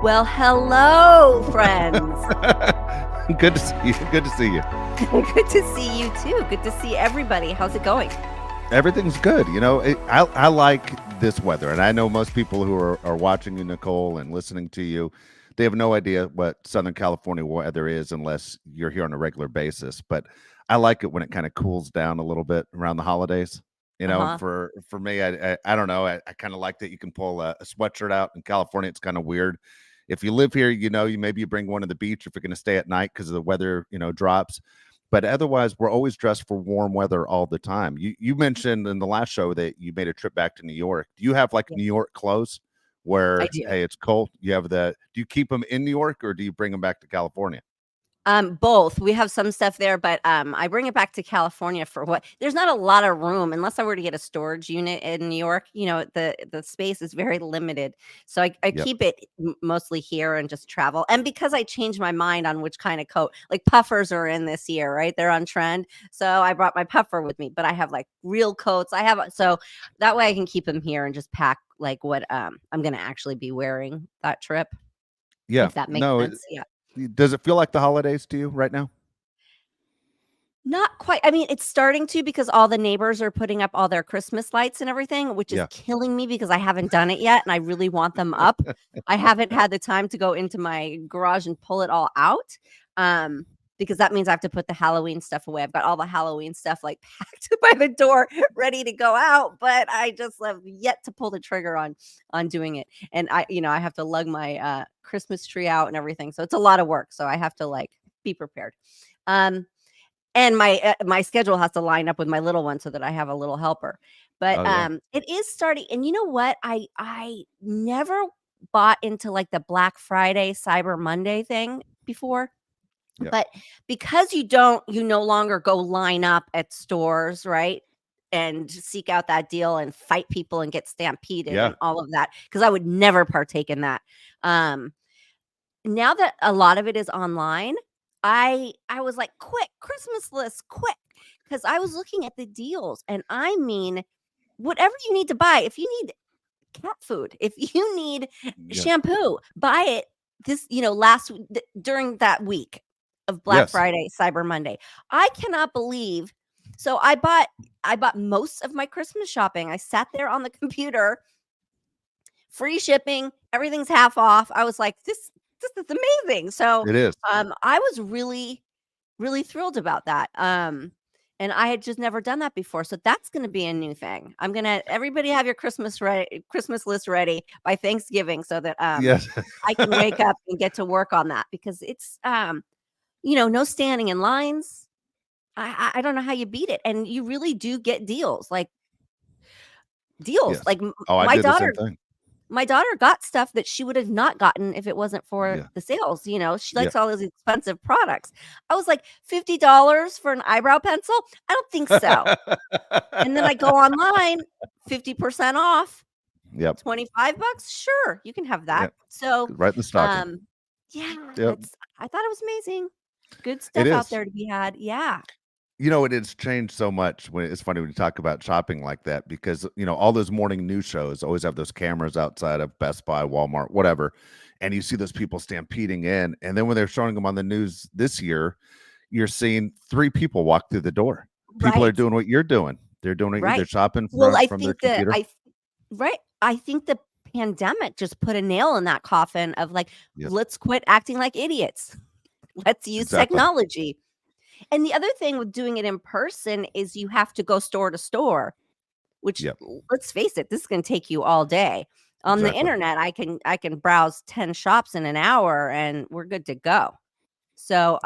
Well, hello, friends. Good to see you. Good to see you. Good to see you too. Good to see everybody. How's it going? Everything's good. I like this weather, and I know most people who are watching you, Nicole, and listening to you, they have no idea what Southern California weather is unless you're here on a regular basis. But I like it when it kind of cools down a little bit around the holidays. Uh-huh. For me, I don't know. I kind of like that you can pull a sweatshirt out. In California, it's kind of weird. If you live here, you bring one to the beach if you're going to stay at night because the weather, drops. But otherwise, we're always dressed for warm weather all the time. You mentioned in the last show that you made a trip back to New York. Do you have like Yeah, New York clothes I where, do. hey, it's cold? You have the Do you keep them in New York or do you bring them back to California? Both. We have some stuff there, but I bring it back to California for what there's not a lot of room unless I were to get a storage unit in New York. The space is very limited. So I Yep. keep it mostly here and just travel. And because I changed my mind on which kind of coat, like puffers are in this year, right? They're on trend. So I brought my puffer with me, but I have like real coats. So that way I can keep them here and just pack like what I'm gonna actually be wearing that trip, Yeah. if that makes No. sense. Yeah. Does it feel like the holidays to you right now? Not quite. I mean, it's starting to because all the neighbors are putting up all their Christmas lights and everything, which is Yeah. killing me because I haven't done it yet and I really want them up. I haven't had the time to go into my garage and pull it all out. Um, because that means I have to put the Halloween stuff away. I've got all the Halloween stuff like packed by the door, ready to go out, but I just have yet to pull the trigger on doing it. And I have to lug my Christmas tree out and everything. So it's a lot of work. So I have to like be prepared. Um, and my schedule has to line up with my little one so that I have a little helper. But, Oh yeah. it is starting and you know what? I never bought into, like, the Black Friday, Cyber Monday thing before, Yeah. but because you no longer go line up at stores, right? And seek out that deal and fight people and get stampeded Yeah. and all of that, because I would never partake in that. Um Now that a lot of it is online, I was like, "Quick, Christmas list, quick!" Because I was looking at the deals, and I mean, whatever you need to buy, if you need cat food, if you need Yeah. shampoo, buy it during that week of Black Yes. Friday, Cyber Monday. I cannot believe so I bought most of my Christmas shopping. I sat there on the computer, free shipping, everything's half off. I was like, this is amazing. So, It is. I was really, really thrilled about that. And I had just never done that before. So that's going to be a new thing. I'm going to everybody have your Christmas list ready by Thanksgiving so that Yes. I can wake up and get to work on that because it's no standing in lines. I don't know how you beat it. And you really do get deals. Like deals. Yes. Like Oh, I my did the same daughter thing. my daughter got stuff that she would have not gotten if it wasn't for Yeah. the sales, she Yeah. likes all those expensive products. I was like, $50 for an eyebrow pencil? I don't think so. And then I go online, 50% off, Yep. 25 bucks? Sure, you can have that. Yep. So, Right in the stocking. um, yeah, Yep. I thought it was amazing. Good It stuff out is. there to be had. Yeah. It has changed so much when it's funny when you talk about shopping like that because all those morning news shows always have those cameras outside of Best Buy, Walmart, whatever, and you see those people stampeding in, and then when they're showing them on the news this year, you're seeing three people walk through the door. People are Right. doing what you're doing. They're doing it. They're Right. shopping Well, from their computer. I think the pandemic just put a nail in that coffin of like, Yes, let's quit acting like idiots. Let's use exactly. technology. And the other thing with doing it in person is you have to go store to store, which Yep, let's face it, this is going to take you all day. On the exactly. internet, I can browse 10 shops in an hour and we're good to go. So,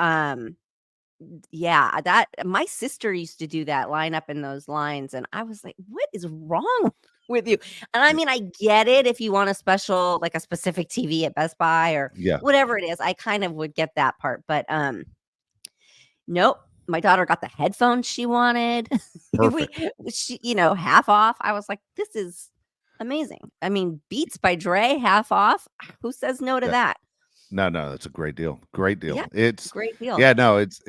yeah, that my sister used to do that, line up in those lines, and I was like, "What is wrong with you?" And I Yeah, mean, I get it if you want a special like a specific TV at Best Buy or yeah, whatever it is, I kind of would get that part, but, nope. My daughter got the headphones she wanted. We perfect. half off. I was like, "This is amazing." I mean, Beats by Dre, half off. Who says no to Yeah. that? No, no, that's a great deal. Great Yeah, deal. It's great deal. Yeah, no, it's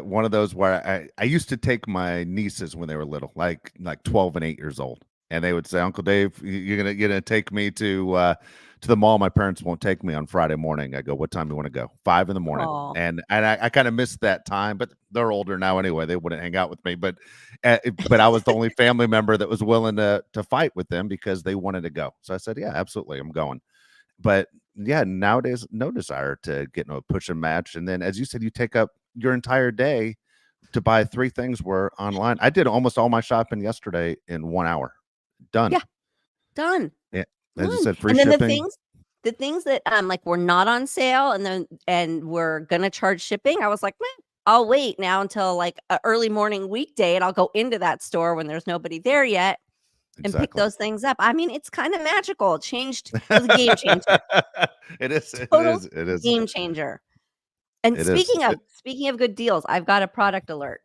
one of those where I used to take my nieces when they were little, like 12 and 8 years old. and they would say, "Uncle Dave, you're gonna take me to the mall. My parents won't take me on Friday morning." I go, "What time do you want to go?" 5 in the morning. Oh, And I kind of missed that time, but they're older now anyway. They wouldn't hang out with me, but I was the only family member that was willing to fight with them because they wanted to go. So I said, "Yeah, absolutely, I'm going." But yeah, nowadays, no desire to get into a push and match. And then, as you said, you take up your entire day to buy three things were online. I did almost all my shopping yesterday in 1 hour. Done. yeah, done. Yeah. As you Done. said, free And then shipping. the things that, like, were not on sale and were gonna charge shipping, I was like, "Meh, I'll wait now until, like, a early morning weekday, and I'll go into that store when there's nobody there yet and pick Exactly. those things up." I mean, it's kinda magical. It was a game changer. It is. It Total is. It is. game changer. And It is. speaking of good deals, I've got a product alert.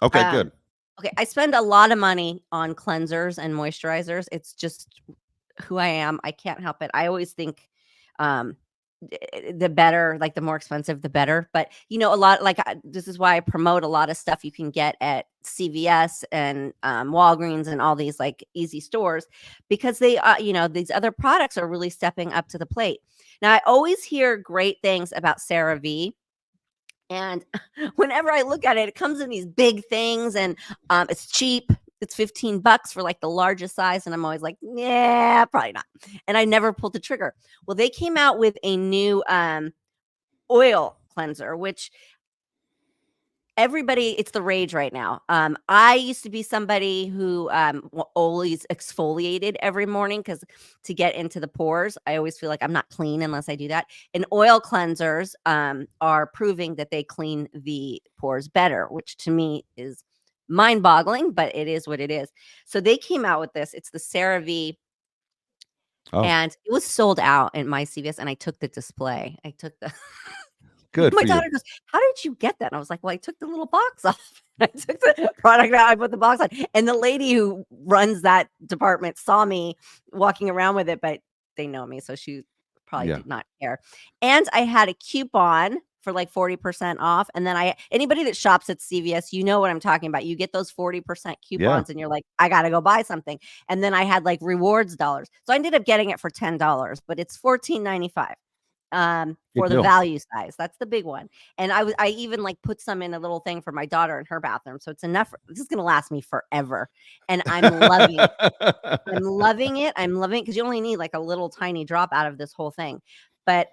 Okay, Um, good. okay, I spend a lot of money on cleansers and moisturizers. It's just who I am. I can't help it. I always think, um, the better, like the more expensive, the better. But a lot like this is why I promote a lot of stuff you can get at CVS and Walgreens and all these like easy stores because these other products are really stepping up to the plate. Now I always hear great things about CeraVe. And whenever I look at it, it comes in these big things and it's cheap. It's $15 for like the largest size. And I'm always like, yeah, probably not. And I never pulled the trigger. Well, they came out with a new oil cleanser, which it's the rage right now. I used to be somebody who always exfoliated every morning because to get into the pores, I always feel like I'm not clean unless I do that. And oil cleansers are proving that they clean the pores better, which to me is mind-boggling, but it is what it is. So they came out with this. It's the CeraVe, Oh, and it was sold out in my CVS, and I took the display. I took the good My for you. daughter goes, "How did you get that?" And I was like, "Well, I took the little box off. I took the product out, I put the box on." And the lady who runs that department saw me walking around with it, but they know me, so she probably Yeah. did not care. And I had a coupon for like 40% off. And then anybody that shops at CVS, you know what I'm talking about. You get those 40% Yeah. coupons and you're like, I gotta go buy something. And then I had like rewards dollars. So I ended up getting it for $10, but it's $14.95 Good for the deal. value size. That's the big one. And I even like put some in a little thing for my daughter in her bathroom. So it's enough. This is going to last me forever. And I'm loving it. I'm loving it because you only need like a little tiny drop out of this whole thing. But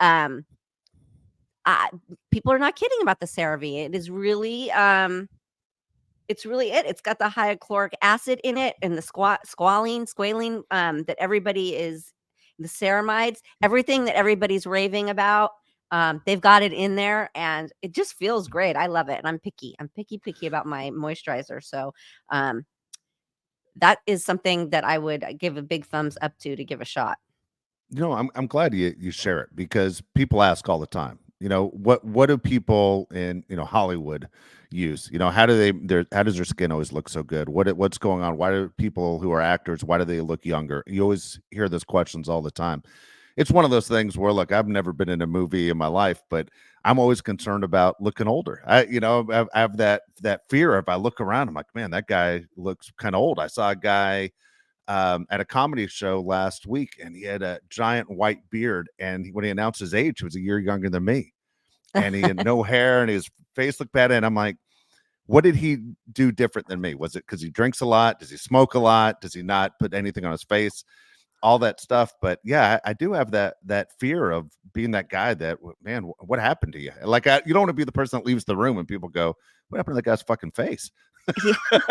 I, people are not kidding about the CeraVe. It's really it. It's got the hyaluronic acid in it and the squalene, that everybody is the ceramides, everything that everybody's raving about. They've got it in there and it just feels great. I love it. And I'm picky. I'm picky about my moisturizer. So um, that is something that I would give a big thumbs up to give a shot. I'm glad you share it because people ask all the time. What do people in Hollywood use? How do how does their skin always look so good? What's going on? Why do people who are actors, why do they look younger? You always hear those questions all the time. It's one of those things where, look, I've never been in a movie in my life, but I'm always concerned about looking older. I have that fear. If I look around, I'm like, man, that guy looks kind of old. I saw a guy at a comedy show last week, and he had a giant white beard. And when he announced his age, he was a year younger than me, and he had no hair, and his face looked bad. And I'm like, what did he do different than me? Was it because he drinks a lot? Does he smoke a lot? Does he not put anything on his face? All that stuff. But yeah, I do have that fear of being that guy that, man, what happened to you? Like, you don't want to be the person that leaves the room and people go, what happened to that guy's fucking face? Yeah.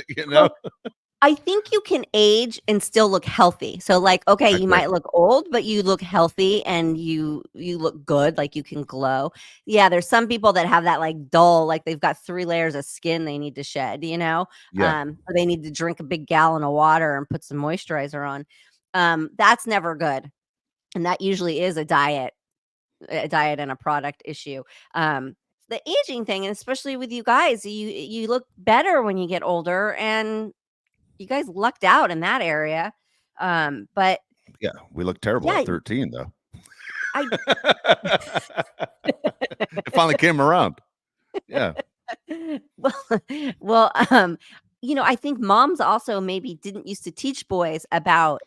you know? Well, I think you can age and still look healthy. So like, okay, I you agree. might look old, but you look healthy and you look good, like you can glow. Yeah, there's some people that have that like dull, like they've got 3 layers of skin they need to shed. Yeah. Or they need to drink a big gallon of water and put some moisturizer on. That's never good. And that usually is a diet and a product issue. The aging thing, and especially with you guys, you look better when you get older and you guys lucked out in that area. But Yeah. We look terrible yeah, at 13, though. I It finally came around. Yeah. well, well, I think moms also maybe didn't used to teach boys about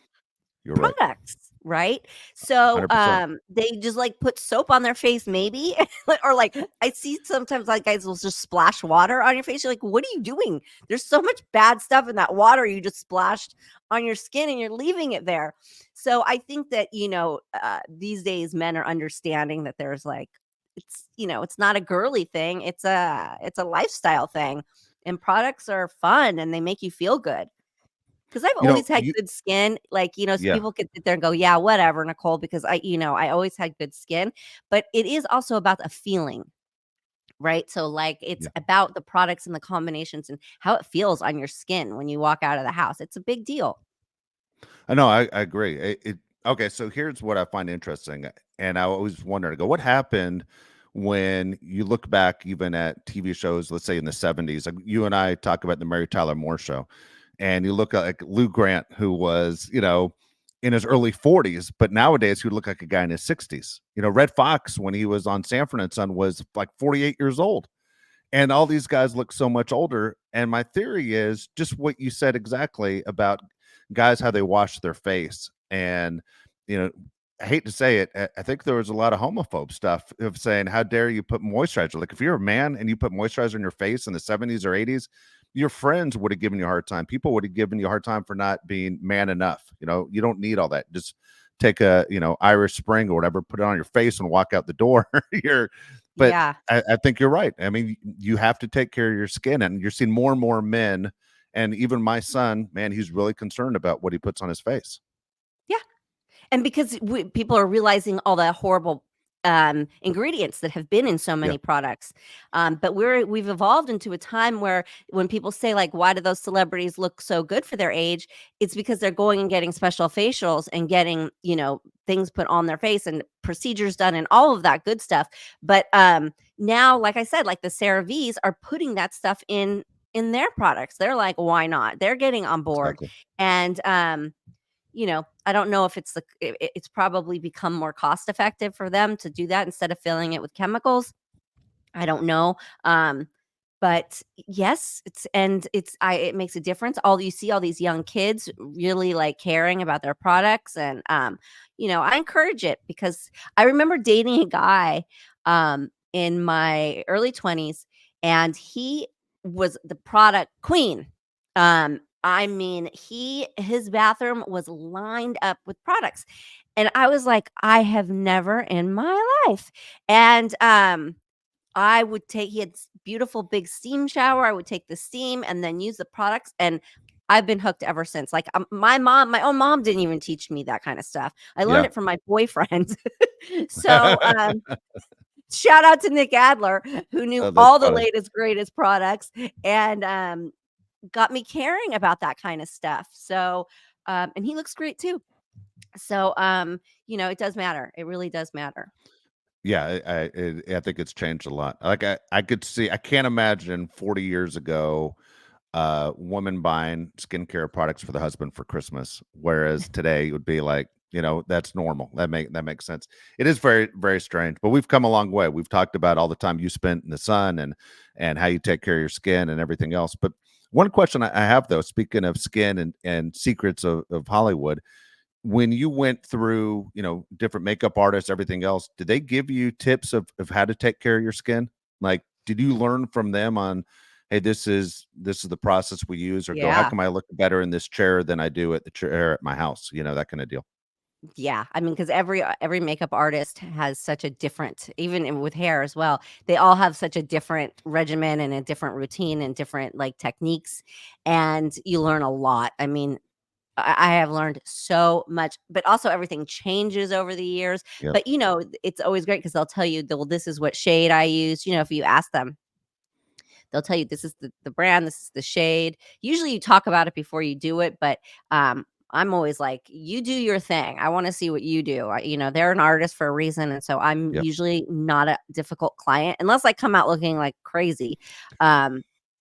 You're right. products, right? So, 100%. they just, like, put soap on their face maybe, or, like, I see sometimes, like, guys will just splash water on your face. You're like, "What are you doing? There's so much bad stuff in that water you just splashed on your skin, and you're leaving it there." So, I think that, these days men are understanding that there's, like it's not a girly thing, it's a lifestyle thing, and products are fun, and they make you feel good. 'Cause I've You know, always had you good skin, like, so yeah, people could sit there and go, "Yeah, whatever, Nicole," because I always had good skin, but it is also about a feeling, right? So, like, it's yeah. about the products and the combinations and how it feels on your skin when you walk out of the house. It's a big deal. I know, I agree. Okay, so here's what I find interesting, and I always wondered, I go, what happened when you look back even at TV shows, let's say in the 70s, like you and I talk about the Mary Tyler Moore Show, and you look at like Lou Grant, who was, in his early 40s, but nowadays he would look like a guy in his 60s. Red Fox, when he was on Sanford and Son, was like 48 years old. And all these guys look so much older. And my theory is just what you said exactly about guys, how they wash their face. And, you know, I hate to say it, I think there was a lot of homophobe stuff of saying, how dare you put moisturizer? Like if you're a man and you put moisturizer in your face in the 70s or 80s, your friends would have given you a hard time. People would have given you a hard time for not being man enough. You don't need all that. Just take a, Irish Spring or whatever, put it on your face and walk out the door. But Yeah. I think you're right. I mean, you have to take care of your skin, and you're seeing more and more men, and even my son, man, he's really concerned about what he puts on his face. Yeah. And because people are realizing all the horrible ingredients that have been in so Yeah, many products, but we've evolved into a time where when people say like, "Why do those celebrities look so good for their age?" It's because they're going and getting special facials and getting things put on their face and procedures done and all of that good stuff. But now, like I said, like the CeraVes are putting that stuff in their products. They're like, "Why not?" They're getting on board, exactly. and I don't know if it's probably become more cost effective for them to do that instead of filling it with chemicals. I don't know. But yes, it makes a difference. All you see all these young kids really like caring about their products and I encourage it because I remember dating a guy in my early 20s and he was the product queen. I mean, his bathroom was lined up with products. And I was like, I have never in my life. And I would take he had beautiful big steam shower, I would take the steam and then use the products, and I've been hooked ever since, like, my own mom didn't even teach me that kinda stuff. I learned Yeah. it from my boyfriend. So, shout out to Nick Adler, who knew Oh, that's all the funny. latest, greatest products and, got me caring about that kinda stuff. So, and he looks great too. So, it does matter. It really does matter. Yeah, I think it's changed a lot. Like I could see, I can't imagine 40 years ago, woman buying skincare products for the husband for Christmas, whereas today it would be like, that's normal. That makes sense. It is very, very strange, but we've come a long way. We've talked about all the time you spent in the sun and how you take care of your skin and everything else. But one question I have though, speaking of skin and secrets of Hollywood, when you went through, different makeup artists, everything else, did they give you tips of how to take care of your skin? Like, did you learn from them on, hey, this is the process we use, or go, how Yeah. come I look better in this chair than I do at the chair at my house? That kind of deal. Yeah, I mean, because every makeup artist has such a different with hair as well, they all have such a different regimen and a different routine and different, like, techniques, and you learn a lot. I mean, I have learned so much, but also everything changes over the years, Yep. but, it's always great because 'cause they'll tell you, "Well, this is what shade I use," if you ask them. They'll tell you this is the brand, this is the shade. Usually you talk about it before you do it, but I'm always like, you do your thing. I want to see what you do. They're an artist for a reason. And so I'm Yep. usually not a difficult client unless I come out looking like crazy.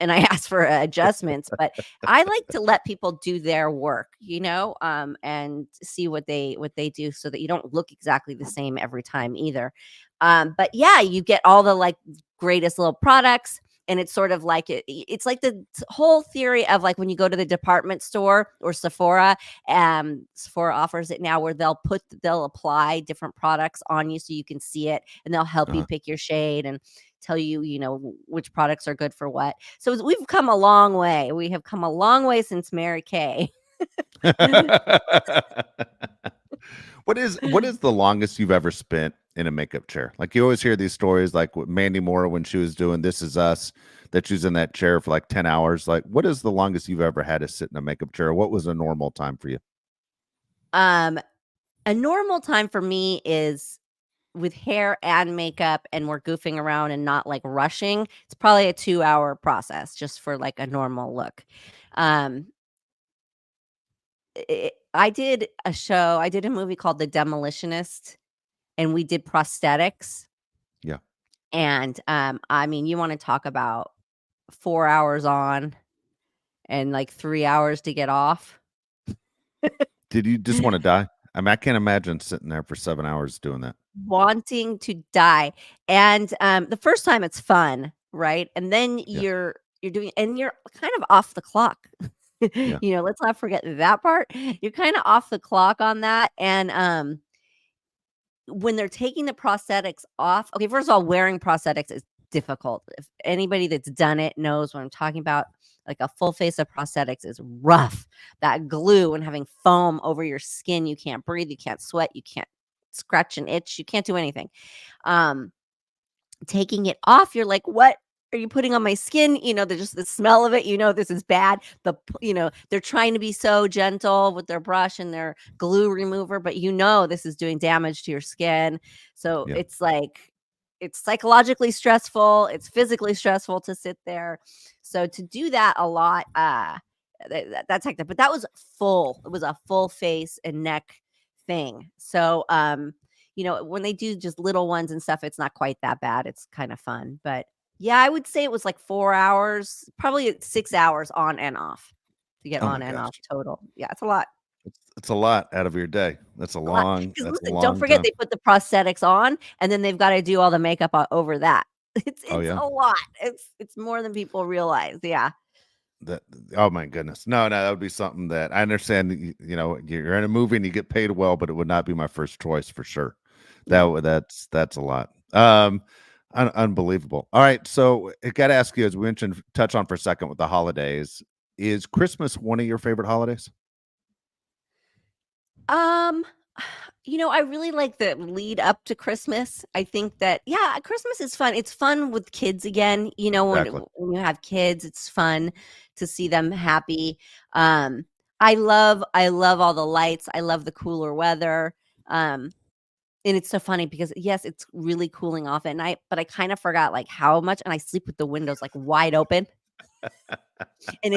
And I ask for adjustments, but I like to let people do their work, and see what they do so that you don't look exactly the same every time either. But yeah, you get all the like greatest little products and it's sort of like it's like the whole theory of like when you go to the department store or Sephora. Sephora offers it now where they'll apply different products on you so you can see it, and they'll help you Uh-huh. pick your shade and tell you, which products are good for what. So we've come a long way. We have come a long way since Mary Kay. What is the longest you've ever spent in a makeup chair? Like you always hear these stories, like with Mandy Moore when she was doing This Is Us, that she was in that chair for like 10 hours. Like, what is the longest you've ever had to sit in a makeup chair? What was a normal time for you? Um, a normal time for me is with hair and makeup and we're goofing around and not like rushing. It's probably a 2-hour process just for like a normal look. Um, I did a movie called The Demolitionist, and we did prosthetics. Yeah. And I mean, you want to talk about 4 hours on and like 3 hours to get off. Did you just want to die? I mean, I can't imagine sitting there for 7 hours doing that. Wanting to die. And the first time it's fun, right? And then Yeah. you're doing, and you're kind of off the clock. Yeah. Let's not forget that part. You're kind of off the clock on that. And when they're taking the prosthetics off, okay, first of all, wearing prosthetics is difficult. If anybody that's done it knows what I'm talking about. Like a full face of prosthetics is rough. That glue and having foam over your skin, you can't breathe, you can't sweat, you can't scratch and itch, you can't do anything. Um, Taking it off, you're like, what are you putting on my skin? There's just the smell of it. This is bad. They're trying to be so gentle with their brush and their glue remover, but this is doing damage to your skin. So Yeah. it's like, it's psychologically stressful. It's physically stressful to sit there. So to do that a lot, that's hectic. But that was full. It was a full face and neck thing. So, when they do just little ones and stuff, it's not quite that bad. It's kind of fun. But yeah, I would say it was like 4 hours, probably 6 hours on and off to get Oh my on and gosh. off total. Yeah, it's a lot. It's a lot out of your day. That's a A lot. long, Because that's a listen, don't long forget time. they put the prosthetics on and then they've got to do all the makeup over that. It's Oh it's yeah. a lot. It's more than people realize. Yeah. That oh my goodness. No, that would be something that I understand that you're in a movie and you get paid well, but it would not be my first choice for sure. Yeah. That's a lot. Unbelievable. All right, so I got to ask you, as we mentioned, touch on for a second with the holidays. Is Christmas one of your favorite holidays? Um, I really like the lead up to Christmas. I think that, yeah, Christmas is fun. It's fun with kids again. Exactly. When you have kids, it's fun to see them happy. Um, I love all the lights. I love the cooler weather. Um, and it's so funny because yes, it's really cooling off at night, but I kind of forgot like how much, and I sleep with the windows like wide open, and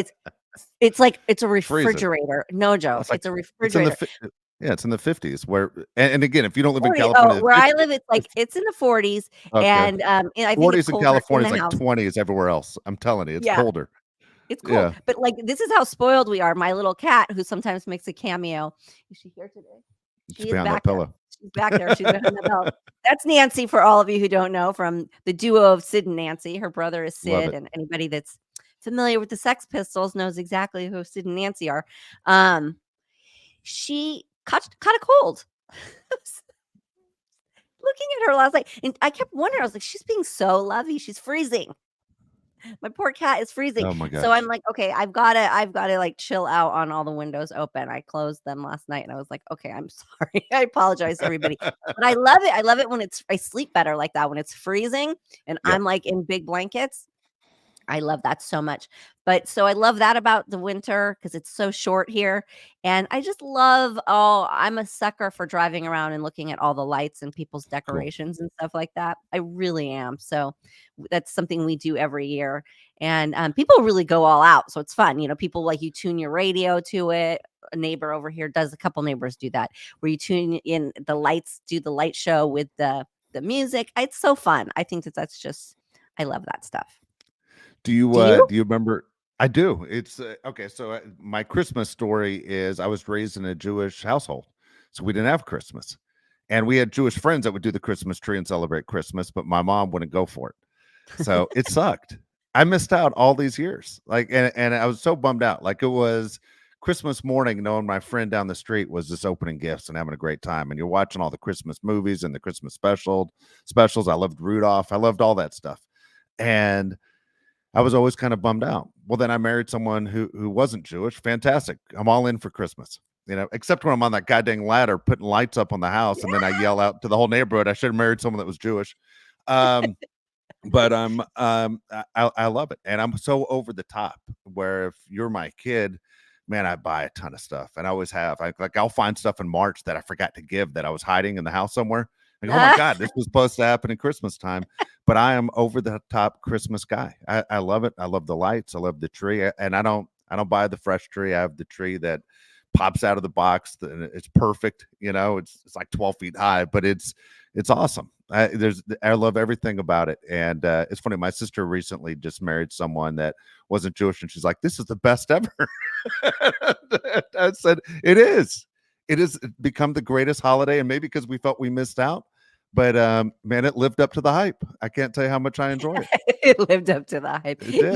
it's like it's a Freezing. refrigerator. No Well, joke, it's like it's a it's in the refrigerator. yeah, it's in the 50s where and again, if you don't live in 40, California, where the I 50s, live, it's in the 40s, okay. and I think it's 40s in colder in California the is like house. 20s everywhere else. I'm telling you, it's Yeah, colder. it's cold, Yeah, but, like, this is how spoiled we are. My little cat, who sometimes makes a cameo, is she here today? it's She is behind that back there. pillow. She's back there. She's behind the belt. That's Nancy, for all of you who don't know, from the duo of Sid and Nancy. Her brother is Love Sid, it. and anybody that's familiar with the Sex Pistols knows exactly who Sid and Nancy are. Um, she caught a cold. Looking at her last night, and I kept wondering, I was like, "She's being so lovey, she's freezing. My poor cat is freezing." Oh my So I'm gosh. like, "Okay, I've gotta, like, chill out on all the windows open." I closed them last night, and I was like, "Okay, I'm sorry. I apologize, everybody." But I love it. I love it when I sleep better like that, when it's freezing and Yep, I'm, like, in big blankets. I love that so much. But so I love that about the winter because it's so short here. And I just love, I'm a sucker for driving around and looking at all the lights and people's cool. decorations and stuff like that. I really am. So that's something we do every year. And people really go all out. So it's fun. People like you tune your radio to it. A neighbor over here does, a couple neighbors do that, where you tune in the lights, do the light show with the music. It's so fun. I think that's just, I love that stuff. Do you? Do you remember? I do. It's okay. So my Christmas story is I was raised in a Jewish household, so we didn't have Christmas, and we had Jewish friends that would do the Christmas tree and celebrate Christmas, but my mom wouldn't go for it, so it sucked. I missed out all these years. Like, and I was so bummed out. Like, it was Christmas morning, knowing my friend down the street was just opening gifts and having a great time. And you're watching all the Christmas movies and the Christmas specials. I loved Rudolph. I loved all that stuff. And I was always kind of bummed out. Well, then I married someone who wasn't Jewish. Fantastic. I'm all in for Christmas. Except when I'm on that goddamn ladder putting lights up on the house, and then I yell out to the whole neighborhood, I should have married someone that was Jewish. Um, but I love it, and I'm so over the top. Where if you're my kid, man, I buy a ton of stuff, and I always have. I'll find stuff in March that I forgot to give that I was hiding in the house somewhere. Like, oh my god, this was supposed to happen in Christmas time. But I am over the top Christmas guy. I love it. I love the lights. I love the tree, and I don't buy the fresh tree. I have the tree that pops out of the box, and it's perfect. It's like 12 feet high, but it's awesome. I love everything about it. And it's funny, my sister recently just married someone that wasn't Jewish, and she's like, this is the best ever. I said, it is become the greatest holiday, and maybe because we felt we missed out, but man, it lived up to the hype. I can't tell you how much I enjoy it. It lived up to the hype. It did.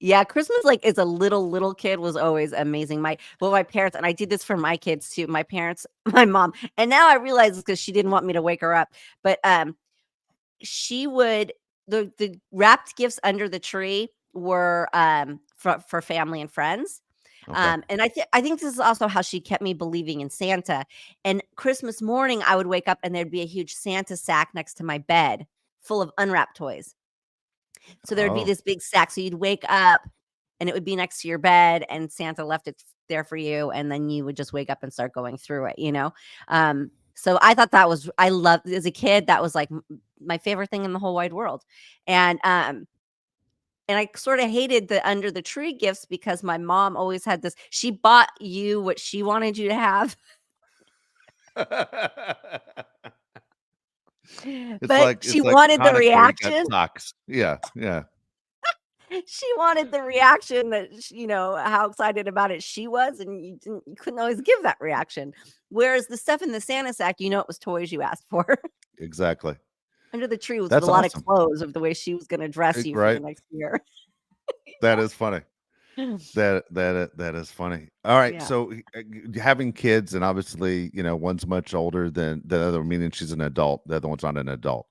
Yeah. Christmas, like, as a little kid, was always amazing. My parents, and I did this for my kids too. My parents, my mom, and now I realize it's because she didn't want me to wake her up. But she would the wrapped gifts under the tree were for family and friends. Okay. And I think this is also how she kept me believing in Santa. And Christmas morning, I would wake up and there'd be a huge Santa sack next to my bed full of unwrapped toys. So there'd be Oh. this big sack. So you'd wake up and it would be next to your bed, and Santa left it there for you. And then you would just wake up and start going through it. So I thought I loved, as a kid, that was like my favorite thing in the whole wide world. And I sort of hated the under the tree gifts because my mom always had this. She bought you what she wanted you to have, It's but like she it's like wanted the Hanukkah, you got reaction. socks. Yeah, yeah. She wanted the reaction that how excited about it she was, and you couldn't always give that reaction. Whereas the stuff in the Santa sack, it was toys you asked for. Exactly. Under the tree was a That's lot of awesome. clothes of the way she was going to dress you for the Right? next year. That is funny. That is funny. All right, Yeah. so having kids, and obviously, one's much older than the other, meaning she's an adult. The other one's not an adult.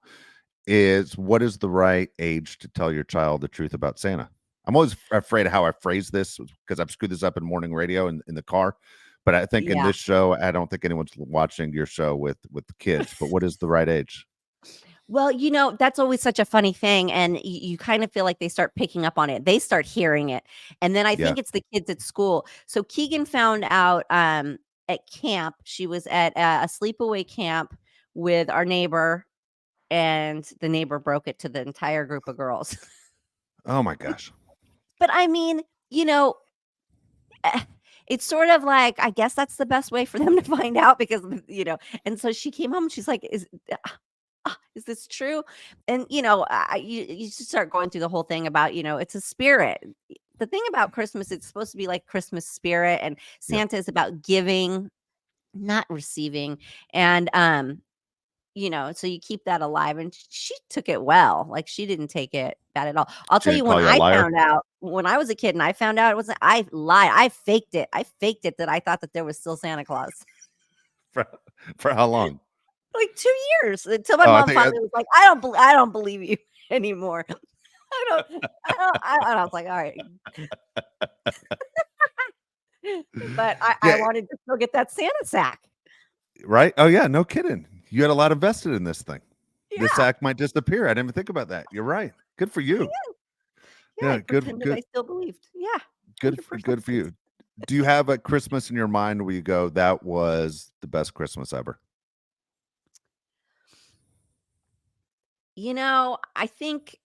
What is the right age to tell your child the truth about Santa? I'm always afraid of how I phrase this because I've screwed this up in morning radio in the car. But I think in Yeah. this show, I don't think anyone's watching your show with the kids. But what is the right age? Well, that's always such a funny thing, and you kind of feel like they start picking up on it. They start hearing it, and then I Yeah. think it's the kids at school. So Keegan found out at camp. She was at a sleepaway camp with our neighbor, and the neighbor broke it to the entire group of girls. Oh my gosh. But I mean, it's sort of like, I guess that's the best way for them to find out because, and so she came home and she's like, is this true? And, you just start going through the whole thing about, it's a spirit. The thing about Christmas, it's supposed to be like Christmas spirit, and Yep. Santa is about giving, not receiving. And, so you keep that alive. And she took it well. Like, she didn't take it bad at all. I'll She tell you, didn't call you a liar when I was a kid and I found out it wasn't, I lied. I faked it. I faked it that I thought that there was still Santa Claus. for, for how long? Like 2 years, until my Oh, I mom think finally was like, I don't believe you anymore. I was like, all right. But I yeah, wanted to still get that Santa sack. right. Oh yeah, no kidding. You had a lot invested in this thing. This Yeah. sack might disappear. I didn't even think about that. You're right. Good for I you. know. Yeah, I Yeah, pretended I still believed. Yeah. 100% good for you. Do you have a Christmas in your mind where you go, that was the best Christmas ever? I think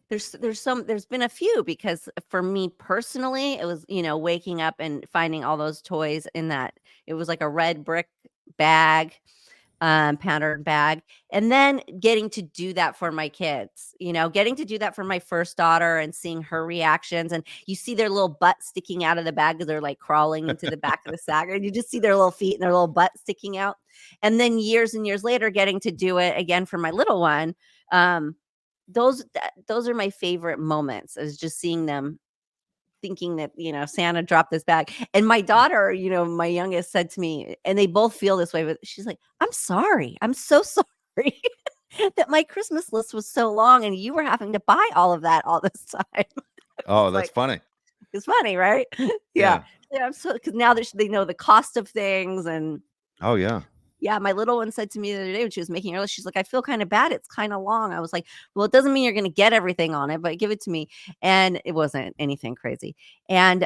there's been a few, because for me personally, it was, waking up and finding all those toys in that. It was like a red brick bag, pattern bag, and then getting to do that for my kids, getting to do that for my first daughter and seeing her reactions. And you see their little butt sticking out of the bag as they're like crawling into the back of the sack, and you just see their little feet and their little butt sticking out. And then years and years later, getting to do it again for my little one. those are my favorite moments, is just seeing them thinking that, Santa dropped this bag. And my daughter, my youngest, said to me, and they both feel this way, but she's like, "I'm sorry. I'm so sorry that my Christmas list was so long and you were having to buy all of that all this time." Oh, It's that's like, funny. it's funny, right? Yeah. Yeah. Yeah, I'm so, because now that they know the cost of things. And Oh, yeah. yeah, my little one said to me the other day when she was making her list, she's like, "I feel kind of bad. It's kind of long." I was like, "Well, it doesn't mean you're going to get everything on it, but give it to me." And it wasn't anything crazy. And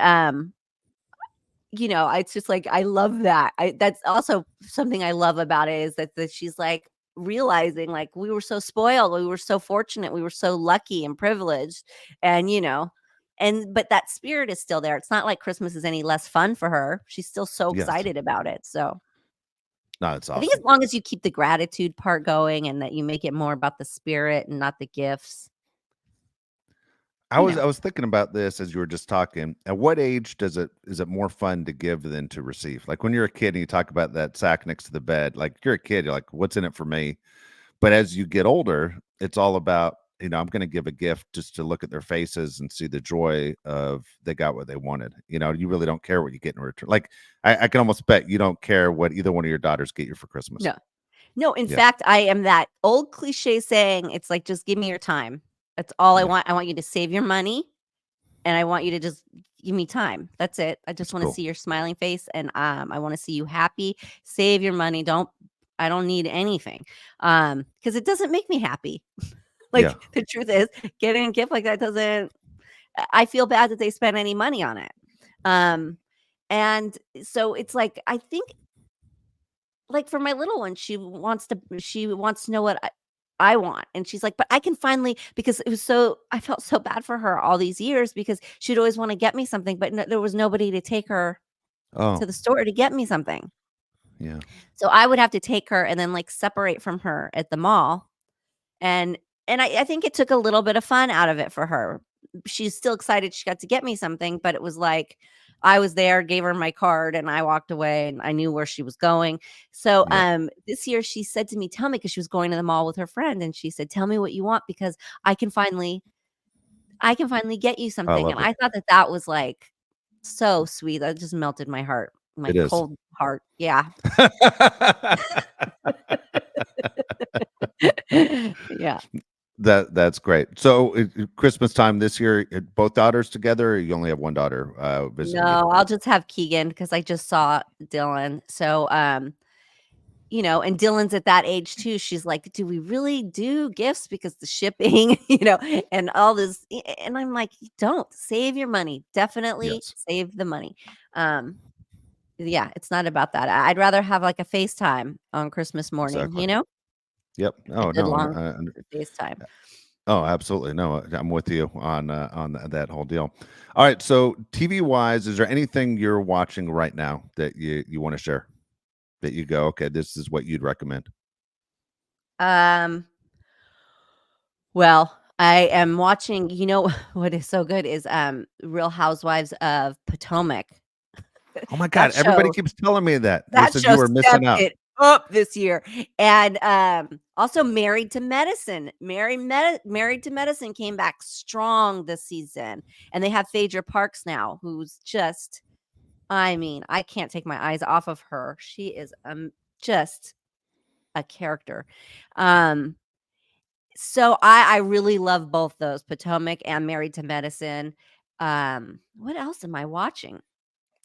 it's just like, I love that. That's also something I love about it, is that she's like realizing, like, we were so spoiled, we were so fortunate, we were so lucky and privileged. And but that spirit is still there. It's not like Christmas is any less fun for her. She's still so Yes. excited about it. So No, it's I think as awesome. long as you keep the gratitude part going, and that you make it more about the spirit and not the gifts, I you was know. I was thinking about this as you were just talking. At what age is it more fun to give than to receive? Like when you're a kid and you talk about that sack next to the bed, like you're a kid, you're like, what's in it for me? But as you get older, it's all about, I'm going to give a gift just to look at their faces and see the joy of they got what they wanted. You really don't care what you get in return. Like I can almost bet you don't care what either one of your daughters get you for Christmas. No. No, in Yeah. fact, I am that old cliche saying, it's like, "Just give me your time." That's all I Yeah. want. I want you to save your money, and I want you to just give me time. That's it. I just That's wanna cool. see your smiling face, and, I wanna see you happy. Save your money. I don't need anything, because it doesn't make me happy. Yeah. Like, the truth is, getting a gift like that doesn't I feel bad that they spent any money on it. Um, and so it's like, I think, like, for my little one, she wants to know what I want. And she's like, "But I can finally," because I felt so bad for her all these years, because she'd always want to get me something, but no, there was nobody to take her Oh, to the store to get me something. yeah. So I would have to take her and then, like, separate from her at the mall. And I think it took a little bit of fun out of it for her. She's still excited she got to get me something, but it was like, I was there, gave her my card, and I walked away, and I knew where she was going. So, Yeah. this year she said to me, "Tell me," because she was going to the mall with her friend, and she said, "Tell me what you want, because I can finally I can finally get you I something." love And it. I thought that that was, like, so sweet. That just melted my heart, my It is. cold heart. Yeah. Yeah. That's great. So Christmas time this year, both daughters together, or you only have one daughter visiting you? No, I'll just have Keegan, because I just saw Dylan. So, and Dylan's at that age too. She's like, "Do we really do gifts, because the shipping, and all this?" And I'm like, "Don't save your money. Definitely Yes, save the money." Um, yeah, it's not about that. I'd rather have, like, a FaceTime on Christmas morning, exactly. Yep. a Oh good no. long FaceTime. Oh, absolutely. No, I'm with you on that whole deal. All right. So TV wise, is there anything you're watching right now that you want to share? That you go, okay, this is what you'd recommend. Um, well, I am watching, what is so good is Real Housewives of Potomac. Oh my God, That everybody show keeps telling me that. They that said you show were missing stepped out. it up this year. And, also Married to Medicine. Married to Medicine came back strong this season, and they have Phaedra Parks now, who's just, I mean, I can't take my eyes off of her. She is, just a character. Um, so I really love both those, Potomac and Married to Medicine. What else am I watching?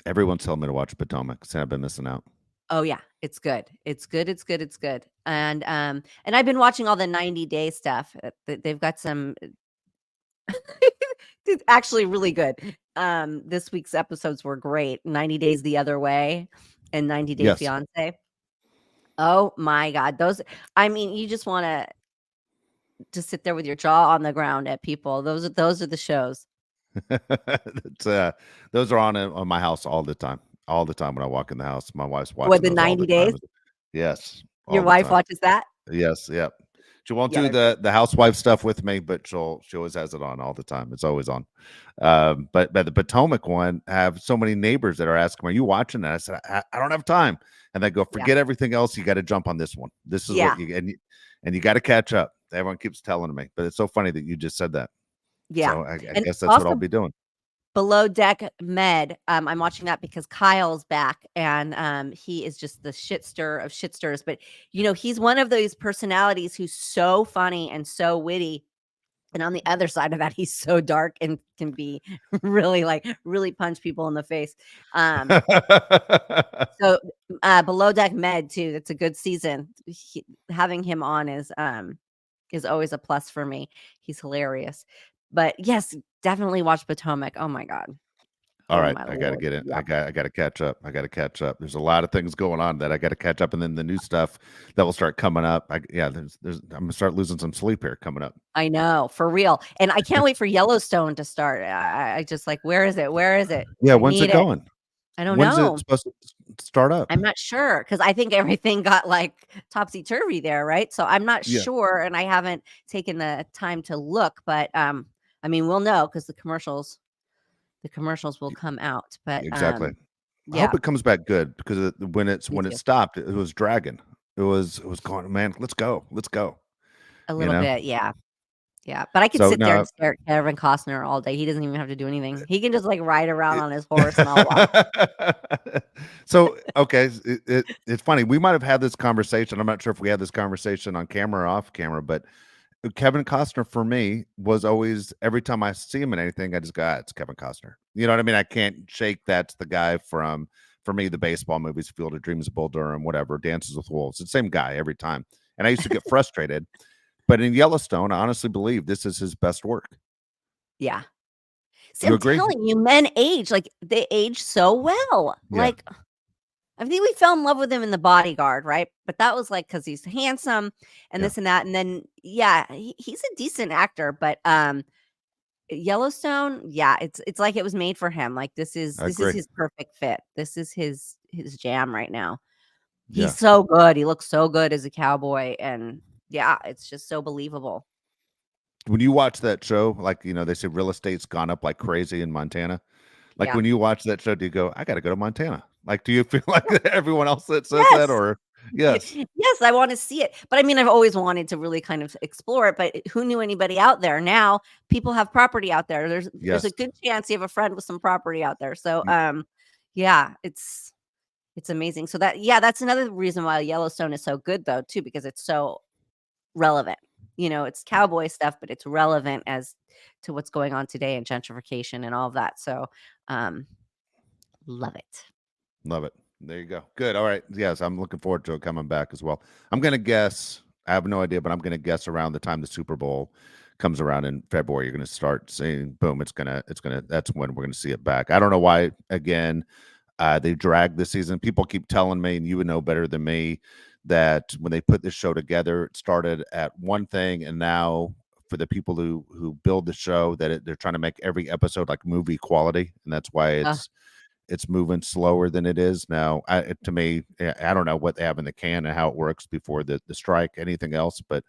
Everyone's telling me to watch Potomac. Saying I've been missing out. Oh, yeah, it's good. It's good, it's good, it's good. And I've been watching all the 90-day stuff. They've got some it's actually really good. This week's episodes were great. 90 Days the Other Way and 90 Day Yes. Fiancé. Oh my god, those, I mean, you just wanna just sit there with your jaw on the ground at people. Those are the shows. It's, those are on my house all the time. All the time when I walk in the house, my wife's What, watching the those all 90 the days? time. Yes, Your all the wife time. watches that? Yes, yep. She won't Yeah, do they're great. the housewife stuff with me, but she always has it on all the time. It's always on. But the Potomac one, I have so many neighbors that are asking, "Are you watching that?" I said, I don't have time." And they go, Yeah. "Forget everything else. You got to jump on this one. This is what Yeah. you and you got to catch up." Everyone keeps telling me, but it's so funny that you just said that. Yeah. So I And guess that's what I'll also be doing. Below Deck Med, I'm watching that because Kyle's back, and, he is just the shitster of shitsters, but, he's one of those personalities who's so funny and so witty, and on the other side of that, he's so dark and can be really, really punch people in the face. Um, so, Below Deck Med too, that's a good season. Having him on is always a plus for me. He's hilarious. But yes, definitely watch Potomac. Oh my god. All Oh right, my I gotta lord. get it. Yeah. I gotta catch up. I gotta catch up. There's a lot of things going on that I gotta catch up, and then the new stuff that will start coming up. Yeah, there's I'm gonna start losing some sleep here coming up. I know, for real. And I can't wait for Yellowstone to start. I just like, where is it? Where is it? Yeah, I when's it need it. going? I don't When's it know. supposed to start up? I'm not sure because I think everything got like topsy-turvy there, right? So I'm not Yeah, sure and I haven't taken the time to look, but I mean, we'll know because the commercials will e- come out. But exactly. I hope yeah, it comes back good because me when it too. stopped, it was dragging. It was going, man. Let's go. A You little know. bit, yeah. Yeah, but I could So sit there now and stare at Kevin Costner all day. He doesn't even have to do anything. He can just, like, ride around on his horse and I'll watch. So, okay, it's funny. We might have had this conversation. I'm not sure if we had this conversation on camera or off camera, but Kevin Costner for me was always every time I see him in anything, I just go, it's Kevin Costner. You know what I mean? I can't shake that's the guy from for me the baseball movies, Field of Dreams, Bull Durham, whatever, Dances with Wolves. It's the same guy every time, and I used to get frustrated. But in Yellowstone, I honestly believe this is his best work. Yeah. See, You I'm agree? telling you, men age, like, they age so well. Yeah, Like, I think we fell in love with him in The Bodyguard, right? But that was, like, because he's handsome and yeah, this and that, and then, yeah, he's a decent actor, but, Yellowstone, yeah, it's like it was made for him. Like, this is I this is agree. his perfect fit. This is his jam right now. He's Yeah. so good. He looks so good as a cowboy, and yeah, it's just so believable. When you watch that show, like, they say real estate's gone up like crazy in Montana. Like, Yeah. when you watch that show, do you go, "I gotta go to Montana?" Like, do you feel like everyone else that says that Yes. or yes. Yes, I wanna see it, but I mean, I've always wanted to really kind of explore it, but who knew anybody out there? Now, people have property out there. There's a Yes. good chance you have a friend with some property out there. So, Y yeah, it's amazing. So that's another reason why Yellowstone is so good though too, because it's so relevant. It's cowboy stuff, but it's relevant as to what's going on today in gentrification and all of that. So, um, love it. love it. There you go. Good, alright. Yes, I'm looking forward to it coming back as well. I'm gonna guess, I have no idea, but I'm gonna guess around the time the Super Bowl comes around in February, you're gonna start seeing, boom, it's gonna that's when we're gonna see it back. I don't know why, again, they dragged this season. People keep telling me, and you would know better than me, that when they put this show together, it started at one thing, and now for the people who build the show, that they're trying to make every episode like movie quality, and that's why Uh, it's moving slower than it is now. To me, I don't know what they have in the can and how it works before the strike, anything else, but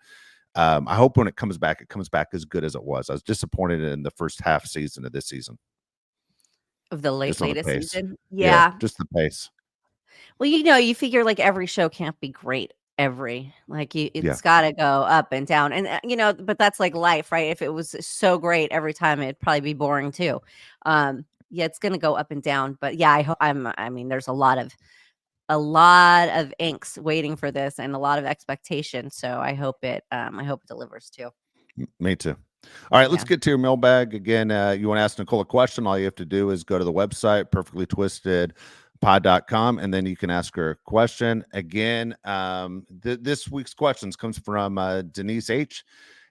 I hope when it comes back as good as it was. I was disappointed in the first half season of this season, of the just on the latest pace. season. Yeah, Yeah. just the pace. Well, you figure like every show can't be great Yeah. it's got to go up and down. And but that's like life, right? If it was so great every time, it'd probably be boring too. Yeah, it's going to go up and down, but yeah, I mean there's a lot of angst waiting for this and a lot of expectation, so I hope it delivers too. Me too. All right, let's Yeah. get to your mailbag again. You want to ask Nicole a question? All you have to do is go to the website, perfectlytwistedpod.com, and then you can ask her a question. Again, this week's questions comes from Denise H.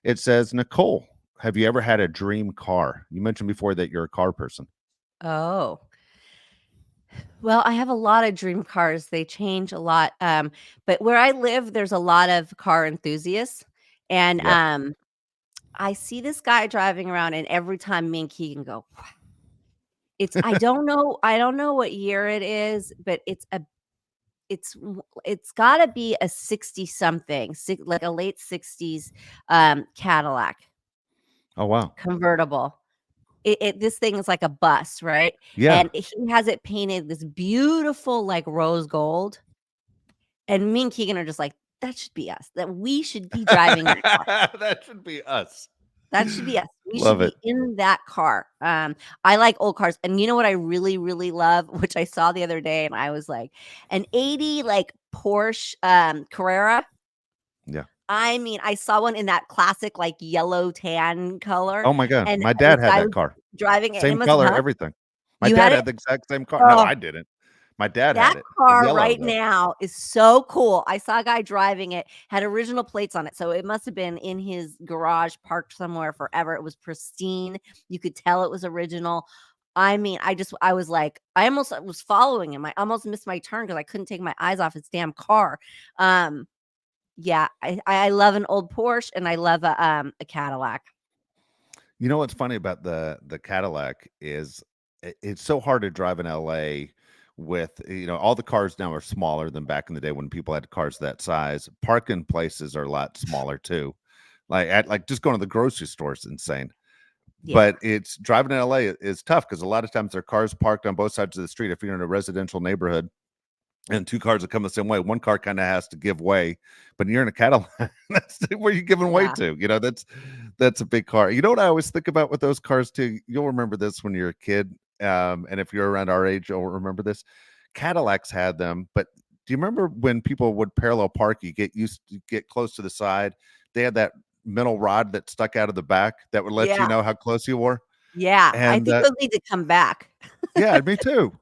It says, Nicole, have you ever had a dream car? You mentioned before that you're a car person. Oh. Well, I have a lot of dream cars. They change a lot. But where I live, there's a lot of car enthusiasts. And Yep. I see this guy driving around, and every time me and Keegan go, I don't know what year it is, but it's gotta be a 60 something, like a late 60s Cadillac Oh, wow. convertible. This thing is like a bus, right? Yeah. And he has it painted this beautiful like rose gold. And me and Keegan are just like, that should be us. That we should be driving that car. That should be us. That should be us. We should Love it. be in that car. I like old cars, and you know what I really, really love, which I saw the other day, and I was like, an '80 like Porsche Carrera. Yeah. I mean, I saw one in that classic like yellow tan color, Oh my god, and my this dad had guy that was car. driving it, and it Same must color, huh? everything. My You had dad it? had the exact same car. No, Oh, I didn't. My dad that had it. The car yellow right though. now is so cool. I saw a guy driving it, had original plates on it, so it must have been in his garage parked somewhere forever. It was pristine. You could tell it was original. I mean, I was like, I almost was following him. I almost missed my turn because I couldn't take my eyes off his damn car. Um, yeah, I love an old Porsche and I love a Cadillac. You know what's funny about the Cadillac is it's so hard to drive in LA with, all the cars now are smaller than back in the day when people had cars that size. Parking places are a lot smaller too. Like just going to the grocery store is insane. Yeah. But it's driving in LA is tough because a lot of times there are cars parked on both sides of the street if you're in a residential neighborhood and two cars that come the same way. One car kind of has to give way, but you're in a Cadillac. That's where you're giving way Yeah. to. That's a big car. You know what I always think about with those cars too? You'll remember this when you're a kid, and if you're around our age, you'll remember this. Cadillacs had them, but do you remember when people would parallel park? You get close to the side. They had that metal rod that stuck out of the back that would let you Yeah. know how close you were. Yeah. I And think those need to come back. yeah, me too.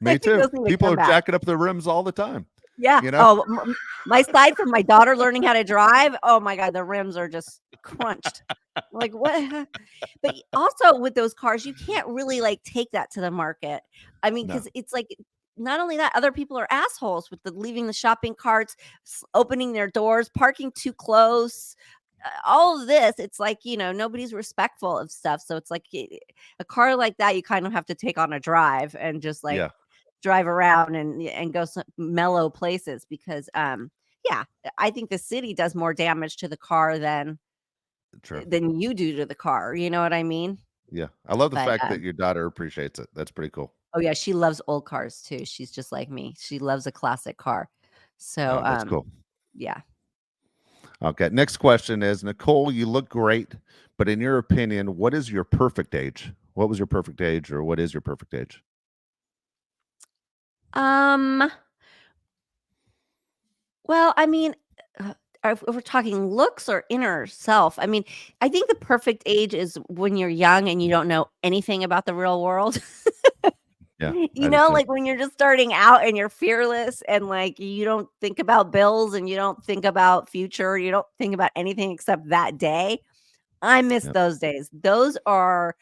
I Me think too. those need to People come are back. jacking up their rims all the time. Yeah. You know. Oh, my side from my daughter learning how to drive. Oh my God, the rims are just crunched. Like what? But also with those cars, you can't really like take that to the market. I mean, No. because it's like not only that, other people are assholes with the leaving the shopping carts, opening their doors, parking too close. All of this, it's like nobody's respectful of stuff. So it's like a car like that, you kind of have to take on a drive and just like Yeah. drive around and go some mellow places because yeah, I think the city does more damage to the car True. than you do to the car, you know what I mean? Yeah. I love the But fact that your daughter appreciates it. That's pretty cool. oh yeah, she loves old cars too. She's just like me. She loves a classic car. So Oh, that's cool. yeah. Okay. Next question is Nicole, you look great, but in your opinion, what is your perfect age? What was your perfect age, or what is your perfect age? Um well, I mean, if we're talking looks or inner self, I mean, I think the perfect age is when you're young and you don't know anything about the real world. Yeah, I do too. Like when you're just starting out and you're fearless and like you don't think about bills and you don't think about future, you don't think about anything except that day. I miss Yeah. those days. Those were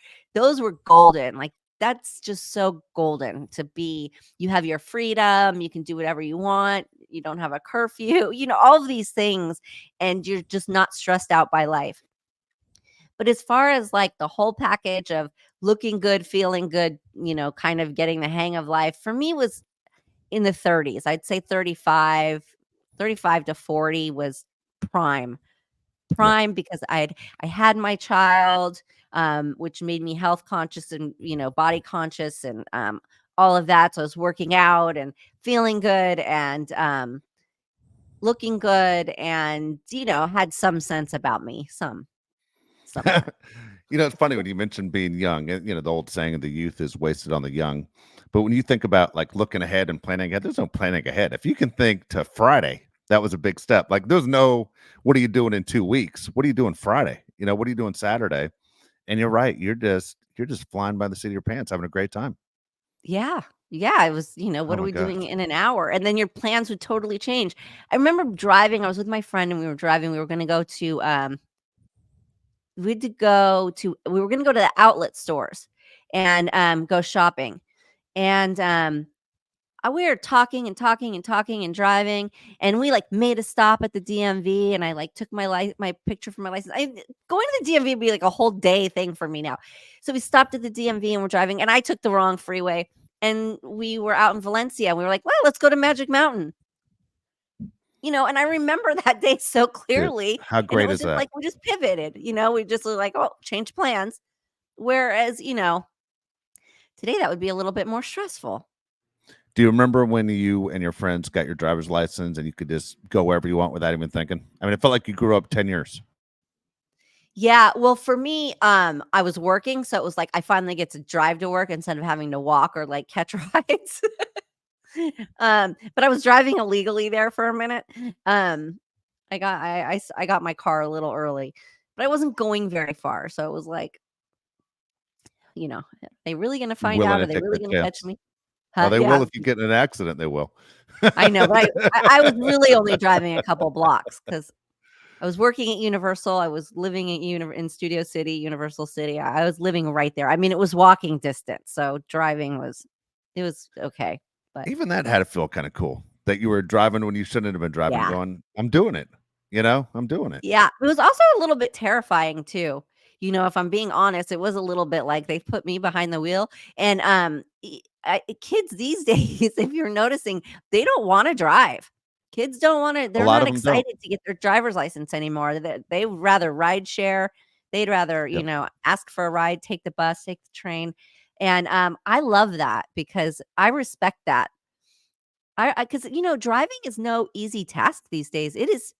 golden. Like that's just so golden to be. You have your freedom, you can do whatever you want. You don't have a curfew, all of these things and you're just not stressed out by life. But as far as like the whole package of looking good, feeling good, kind of getting the hang of life for me was in the 30s. I'd say 35 to 40 was prime. Yeah. Prime because I had my child, which made me health conscious and, body conscious and all of that. So I was working out and feeling good and looking good and, had some sense about me, somewhat. It's funny when you mentioned being young, the old saying, the youth is wasted on the young. But when you think about like looking ahead and planning ahead, there's no planning ahead. If you can think to Friday, that was a big step. Like there's no, what are you doing in 2 weeks? What are you doing Friday? What are you doing Saturday? And you're right. You're just flying by the seat of your pants, having a great time. Yeah. Yeah, it was, Oh what are my we doing gosh. in an hour? And then your plans would totally change. I remember driving, I was with my friend and we were driving, we were going to go to we were going to go to the outlet stores and go shopping. And we were talking and talking and talking and driving and we like made a stop at the DMV and I like took my picture for my license. Going to the DMV would be like a whole day thing for me now. So we stopped at the DMV and we're driving and I took the wrong freeway and we were out in Valencia and we were like, well, let's go to Magic Mountain. And I remember that day so Dude, clearly how and it great was is just that? like we just pivoted, we just were like, oh, change plans. Whereas, today that would be a little bit more stressful. Do you remember when you and your friends got your driver's license and you could just go wherever you want without even thinking? I mean, it felt like you grew up 10 years. Yeah, well, for me, I was working, so it was like I finally get to drive to work instead of having to walk or, like, catch rides. But I was driving illegally there for a minute. Um, I got my car a little early, but I wasn't going very far, so it was like, "Are they really gonna You're find willing out? Are to they take really that gonna catch chance. me?" Oh, Huh? they Yeah, will if you get in an accident, they will. I know, but I was really only driving a couple blocks because I was working at Universal, I was living in Studio City, Universal City, I was living right there. I mean, it was walking distance, so driving was it was okay, but Even that had to feel kind of cool that you were driving when you shouldn't have been driving, yeah. going, I'm doing it. You know, I'm doing it. Yeah, it was also a little bit terrifying too. If I'm being honest, it was a little bit like they put me behind the wheel and, kids these days, if you're noticing, they don't wanna drive. Kids don't wanna A they're lot not of them don't. excited to get their driver's license anymore. They would rather ride share. They'd rather, Yep. ask for a ride, take the bus, take the train, and, I love that because I respect that. Because driving is no easy task these days. It is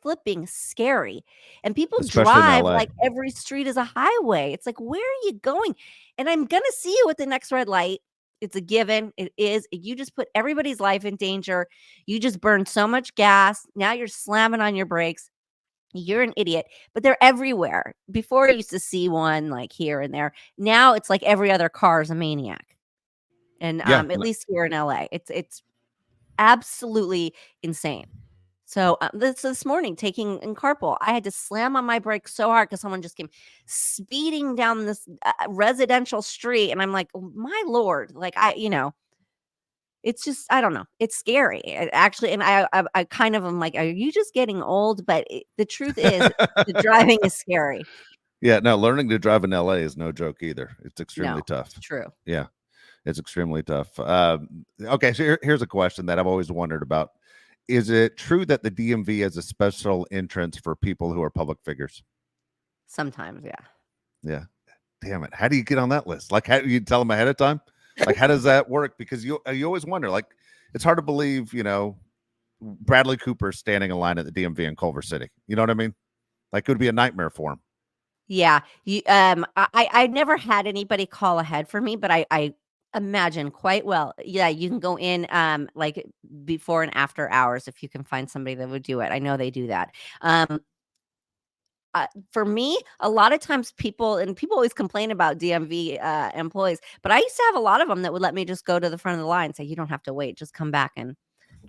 flipping scary, and people Especially in drive LA. like every street is a highway. It's like, "Where are you going?" And I'm gonna see you at the next red light. It's a given. It is. You just put everybody's life in danger. You just burned so much gas. Now you're slamming on your brakes. You're an idiot, but they're everywhere. Before I used to see one like here and there. Now it's like every other car is a maniac. And Yeah. at least here in LA, it's absolutely insane. So, this morning taking in carpool, I had to slam on my brakes so hard because someone just came speeding down this, residential street, and I'm like, "Oh, my lord." Like, it's just I don't know. It's scary, actually, and I kind of am like, "Are you just getting old?" But the truth is the driving is scary. Yeah. No, learning to drive in LA is no joke either. It's extremely No, tough. it's true. Yeah. It's extremely tough. Okay. So here's a question that I've always wondered about. Is it true that the DMV has a special entrance for people who are public figures? Sometimes, yeah. Yeah. Damn it. How do you get on that list? Like, how do you tell them ahead of time? Like, how does that work? Because you always wonder, like, it's hard to believe, Bradley Cooper standing in line at the DMV in Culver City. You know what I mean? Like, it would be a nightmare for him. Yeah, I never had anybody call ahead for me, but I imagine quite well. Yeah, you can go in, like, before and after hours if you can find somebody that would do it. I know they do that. Um, for me, a lot of times people always complain about DMV, employees, but I used to have a lot of them that would let me just go to the front of the line and say, "You don't have to wait, just come back," and,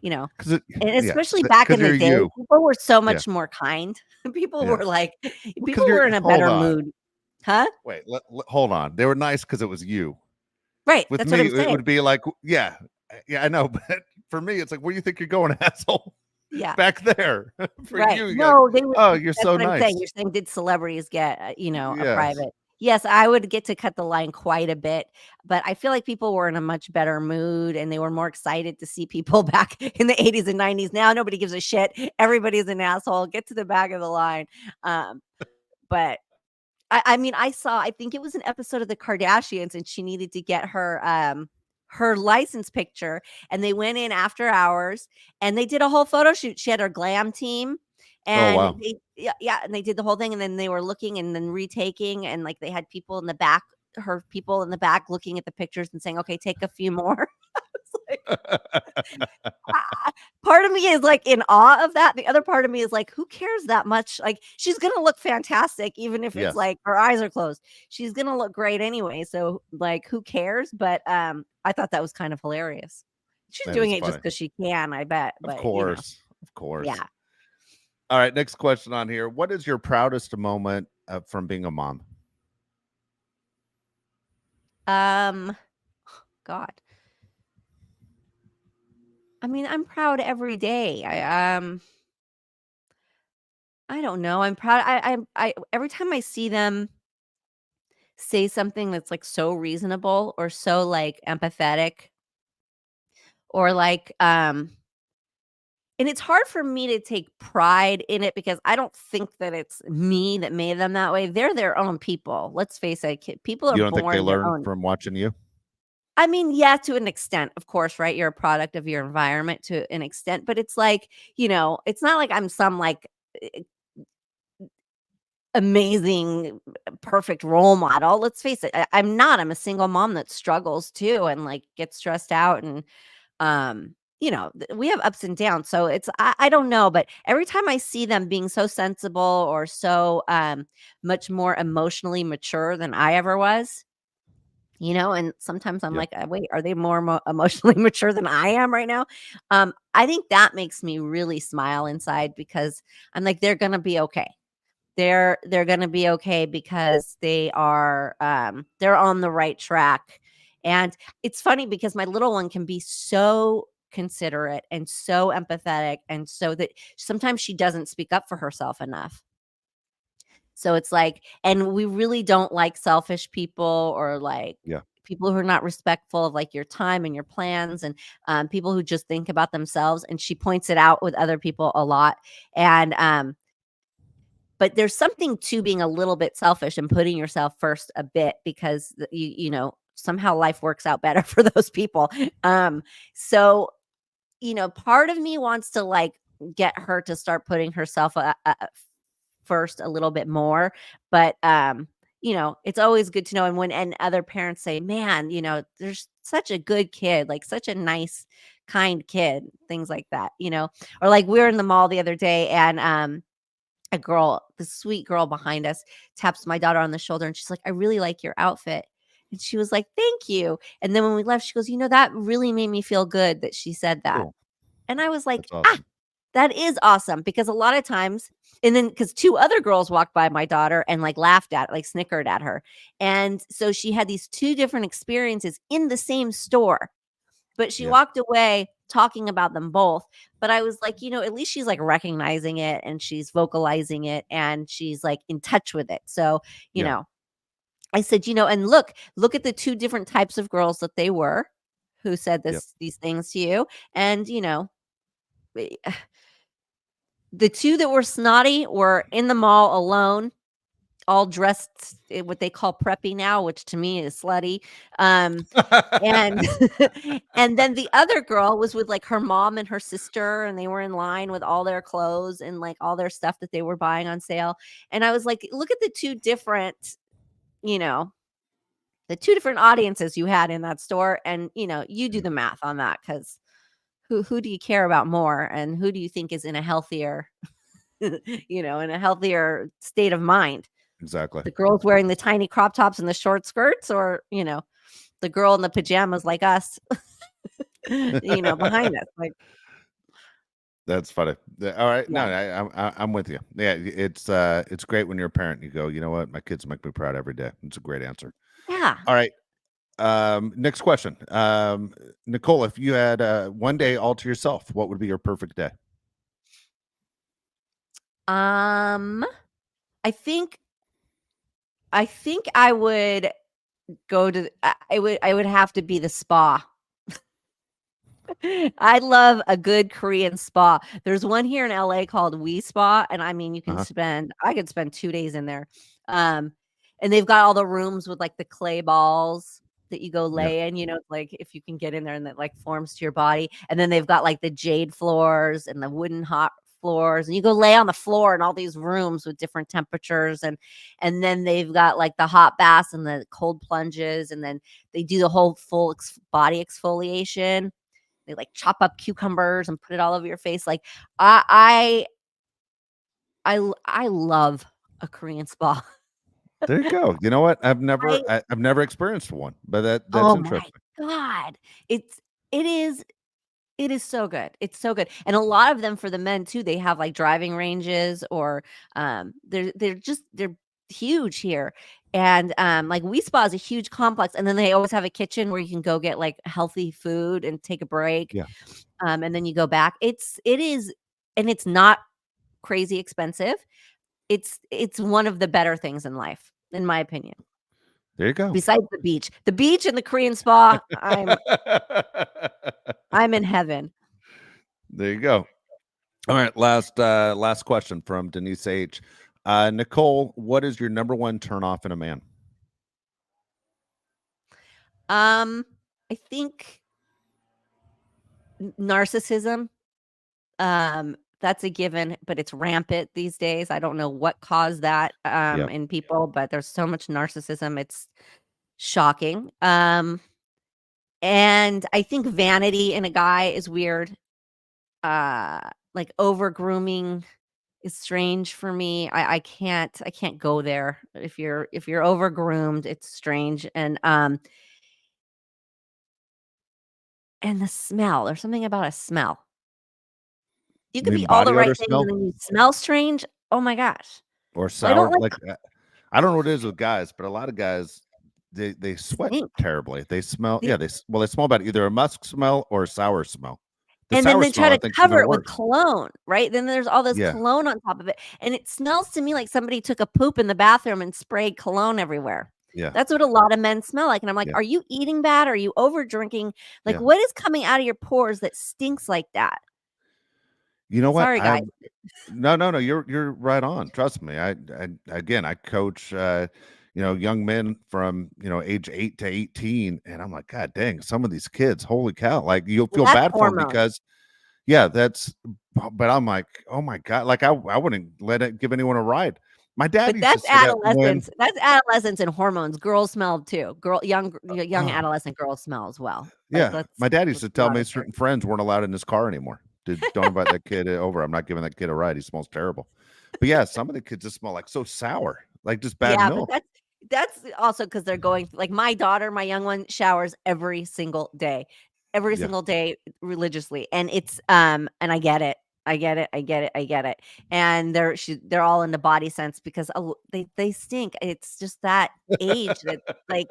you know Because and yeah, especially back because in the you're day, you. people were so Yeah. much more kind. People Yeah. were like Because people you're, were in a hold better on. mood. Huh? Wait, hold on. They were nice because it was you. Right, With that's what me, I'm it saying. would be like, yeah, yeah, I know. But for me, it's like, where do you think you're going, asshole? Yeah. Back there. For Right. you, you're like, No, they would oh, you're that's so what I'm saying. nice. You're saying did celebrities get, a Yes. private Yes, I would get to cut the line quite a bit, but I feel like people were in a much better mood and they were more excited to see people back in the '80s and '90s. Now nobody gives a shit. Everybody's an asshole. Get to the back of the line. But I mean, I think it was an episode of The Kardashians, and she needed to get her license picture, and they went in after hours, and they did a whole photo shoot. She had her glam team, Oh, and wow. yeah, and they did the whole thing, and then they were looking and then retaking, and, like, they had people in the back her people in the back looking at the pictures and saying, "Okay, take a few more." It's like part of me is, like, in awe of that. The other part of me is like, "Who cares that much?" Like, she's gonna look fantastic even if it's, Yes, like, her eyes are closed. She's gonna look great anyway, so, like, who cares? But, I thought that was kind of hilarious. She's that doing is it just funny. because she can, I bet, Of but, course. Of course. yeah. All right, next question on here. What is your proudest moment from being a mom? Um, God. I mean, I'm proud every day. I don't know. I'm proud I every time I see them say something that's, like, so reasonable or so, like, empathetic or, like, and it's hard for me to take pride in it because I don't think that it's me that made them that way. They're their own people. Let's face it, people are You don't think they born their learn own. from watching you? I mean, yeah, to an extent, of course, right? You're a product of your environment to an extent, but it's like, it's not like I'm some like eh, amazing, perfect role model. Let's face it, I'm not. I'm a single mom that struggles too and like gets stressed out and we have ups and downs. So I don't know, but every time I see them being so sensible or so much more emotionally mature than I ever was, and sometimes I'm Yeah. like, wait, are they more emotionally mature than I am right now? I think that makes me really smile inside because I'm like, they're gonna be okay. They're gonna be okay because they're on the right track. And it's funny because my little one can be so considerate and so empathetic and so that sometimes she doesn't speak up for herself enough. So it's like, and we really don't like selfish people or like Yeah. people who are not respectful of like your time and your plans and people who just think about themselves. And she points it out with other people a lot. And but there's something to being a little bit selfish and putting yourself first a bit because somehow life works out better for those people. So part of me wants to like get her to start putting herself first a little bit more, but it's always good to know. And when other parents say, "Man, there's such a good kid, like such a nice, kind kid," things like that, or like we were in the mall the other day and the sweet girl behind us taps my daughter on the shoulder and she's like, "I really like your outfit." And she was like, "Thank you." And then when we left, she goes, "That really made me feel good that she said that." Cool. And I was like, That's awesome. that is awesome because a lot of times, and then because two other girls walked by my daughter and like like snickered at her. And so she had these two different experiences in the same store, but she Yeah. walked away talking about them both. But I was like, at least she's like recognizing it and she's vocalizing it and she's like in touch with it. So, you Yeah. know, I said, and look at the two different types of girls that they were who said Yep. these things to you. And, eh, the two that were snotty were in the mall alone, all dressed in what they call preppy now, which to me is slutty. And and then the other girl was with, like, her mom and her sister, and they were in line with all their clothes and, like, all their stuff that they were buying on sale, and I was like, "Look at you know, the 2 different audiences you had in that store, and, you do Yeah. the math on that because who do you care about more, and who do you think is in a healthier in a healthier state of mind? Exactly. The girls wearing the tiny crop tops and the short skirts or, the girl in the pajamas like us, behind us, like That's funny. All right. No, yeah. I'm with you. Yeah, it's great when you're a parent. You go, you know what? My kids make me proud every day. It's a great answer. Yeah. All right. Next question. Nicole, if you had one day all to yourself, what would be your perfect day? Um, I think I would go to I would have to be the spa. I love a good Korean spa. There's one here in LA called We Spa, and I mean, Uh-huh. I could spend 2 days in there. Um, and they've got all the rooms with, like, the clay balls that you go Yeah. lay in, like, if you can get in there and that, like, forms to your body, and then they've got, like, the jade floors and the wooden hot floors, and you go lay on the floor in all these rooms with different temperatures, and then they've got, like, the hot baths and the cold plunges, and then they do the whole full body exfoliation. They, like, chop up cucumbers and put it all over your face, like, I I love a Korean spa. There you go. You know what? I I've never experienced one, but that's Oh my interesting. god. It's it is it is so good. It's so good, and a lot of them for the men too, they have, like, driving ranges or, they're huge here, and, like, We Spa is a huge complex, and then they always have a kitchen where you can go get, like, healthy food and take a break, Yeah. and then you go back. It is and it's not crazy expensive. It's one of the better things in life, in my opinion, There you go. besides the beach. The beach and the Korean spa, I'm in heaven. There you go. All right, last question from Denise H. Nicole, what is your number one turn off in a man? Um I think narcissism, that's a given, but it's rampant these days. I don't know what caused that Yep. in people, but there's so much narcissism. It's shocking. And I think vanity in a guy is weird. Like over grooming is strange for me. I can't go there. If you're over groomed, it's strange. And the smell. There's something about a smell. You I could mean, be all the body odor right things smell and then you smell strange. Oh my gosh. or So I don't sour. like Like I don't know what it is with guys, but a lot of guys they sweat stink. terribly. They smell. The Yeah, well, they smell about either a musk smell or a sour smell. The And then sour they try smell, I to think, is cover even it with worse. cologne, right? Then there's all this Yeah, cologne on top of it, and it smells to me like somebody took a poop in the bathroom and sprayed cologne everywhere. yeah, That's what a lot of men smell like, and I'm like, yeah, "Are you eating bad? Are you over drinking? Like, yeah. what is coming out of your pores that stinks like that?" You know what? Sorry, guys. No, no, no. You're right on. Trust me. Again, I coach young men from age 8 to 18, and I'm like, God dang, some of these kids, holy cow! Like you'll Well, feel that's bad for them hormones. because yeah, but I'm like, oh my God, like I wouldn't let it give anyone a ride. My dad But used to that's say that when adolescence. That's adolescence and hormones. Girls smell too. Young oh, adolescent girls smell as well. Like, yeah, my dad used let's to be tell me honest here. certain friends weren't allowed in his car anymore. Don't invite that kid over. I'm not giving that kid a ride. He smells terrible. But yeah, some of the kids just smell like so sour, like just bad Yeah, but milk. that's also because 'cause they're going like, my daughter, my young one, showers every Yeah. single day religiously, and and I get it. I get it, I get it, I get it, and they're all into body scents because they stink. It's just that age that, like,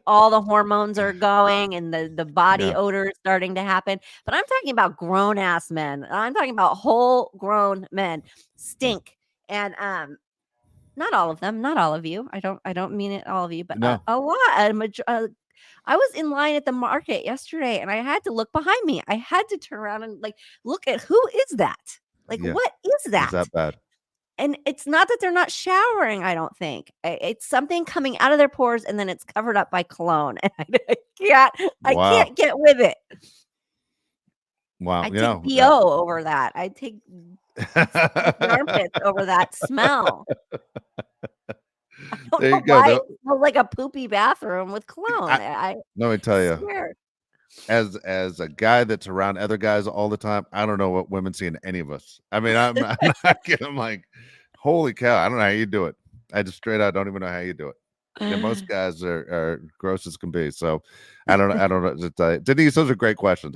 all the hormones are going and the body Yeah. odor is starting to happen, but I'm talking about grown ass men. I'm talking about whole grown men Yeah. stink, and, not all of them, not all of you. I don't mean it all of you, but No. a lot, I was in line at the market yesterday and I had to look behind me. I had to turn around and like look at who is that? Like Yeah. what is Is that? that bad? And it's not that they're not showering, I don't think. It's something coming out of their pores and then it's covered up by cologne and I Wow. can't get with it. Wow. I take BO over that. I take stinky armpits over that smell. I don't There you know go, why it though. smells like a poopy bathroom with I cologne. I let me tell you, swear. as a guy that's around other guys all the time, I don't know what women see in any of us. I mean, I'm not kidding. I'm like, holy cow, I don't know how you do it. I just straight out don't even know how you do it. Yeah, most guys are gross as can be. So I don't know what to tell you. Denise, those are great questions.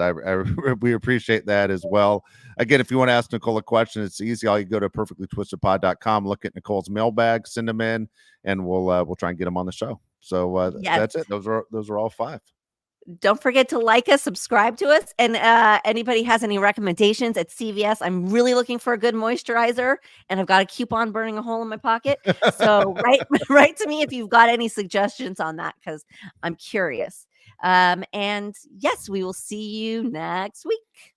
We appreciate that as well. Again, if you want to ask Nicole a question, it's easy. All you go to perfectlytwistedpod.com, look at Nicole's mailbag, send them in, and we'll try and get them on the show. So Yes. that's it. Those are all 5. Don't forget to like us, subscribe to us, and, anybody has any recommendations at CVS, I'm really looking for a good moisturizer, and I've got a coupon burning a hole in my pocket. So write write to me if you've got any suggestions on that because 'cause I'm curious. And yes, we will see you next week.